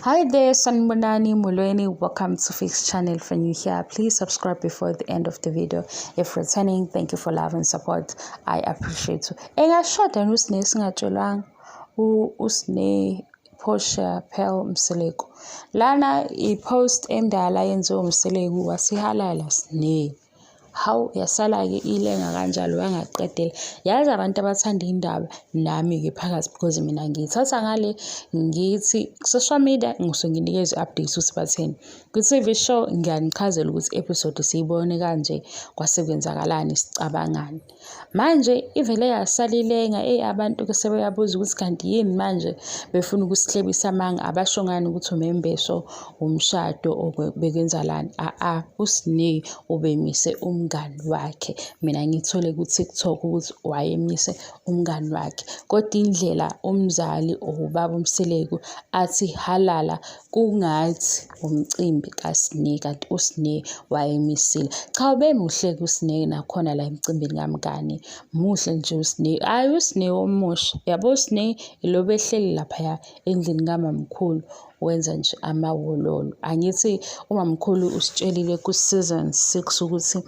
Hi there, Sanibonani Mulweni. Welcome to Fix channel. If you're new here, please subscribe before the end of the video. If returning, thank you for love and support. I appreciate you. Washada uSne singatshelwanga uSne Portia Pearl Mseleku. Lana post endala yenziwe uMseleku wasihalala SNE. How yasala-ke ilenga kanjalo wangaqedela yazi abantu abathanda indaba nami-ke phakathi because mina ngiyithatha ngale ngithi social media ngisuke nginikeza updates ukuthi batheni ku-TV show ngiyanichazela ukuthi episode siyibone kanje kwase kwenzakalani sicabangani manje ivele yasala ilenga abantu-ke sebeyabuza ukuthi kanti yini manje befuna ukusihlebisa amanga abasho ngani ukuthi umembeso umshado bekwenzalani uSne ubemise umngani wakhe mina ngithole ku-TikTok ukuthi wayemise umngani wakhe kodwa indlela umzali ubaba uMseleku athi halala kungathi umcimbi kaSne kanti uSne wayemisile cha ubemuhle kuSne nakhona la emcimbini kamngani muhle nje uSne uSne omusha yabo uSne ilobe ehleli lapha endlini kamamkhulu wenza nje amawololo angithi umamkhulu usitshelile ku season 6 ukuthi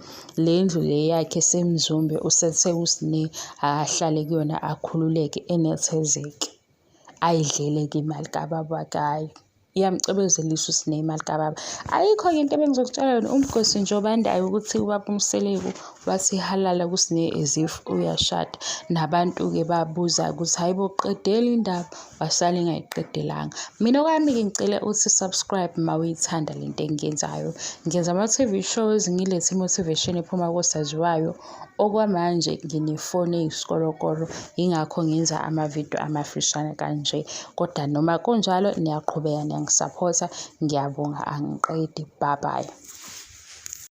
le ndlu le yakhe semzumbe usethe uSne ahlale kuyona akhululeke enethezeke ayidlele imali kababa kayo iyamcebezelisa uSne imali kababa ayikho into ebengizokutshela yona umgosi nje obandayo ukuthi ubaba uMseleku wathi halala kuSne as if uyashada nabantu-ke babuza ukuthi hayibo qedela indaba wasala engayiqedelanga mina kwami-ke ngicela ukuthi subscribe uma uyithanda lento engiyenzayo ngenza ama-TV shows ngilethe i-motivation ephuma kosaziwayo okwamanje nginefoni eyisikolokolo ingakho ngenza amavidiyo amafishane kanje kodwa noma kunjalo niyaqhubeka niyangisapotha ngiyabonga angiqedi bye bye.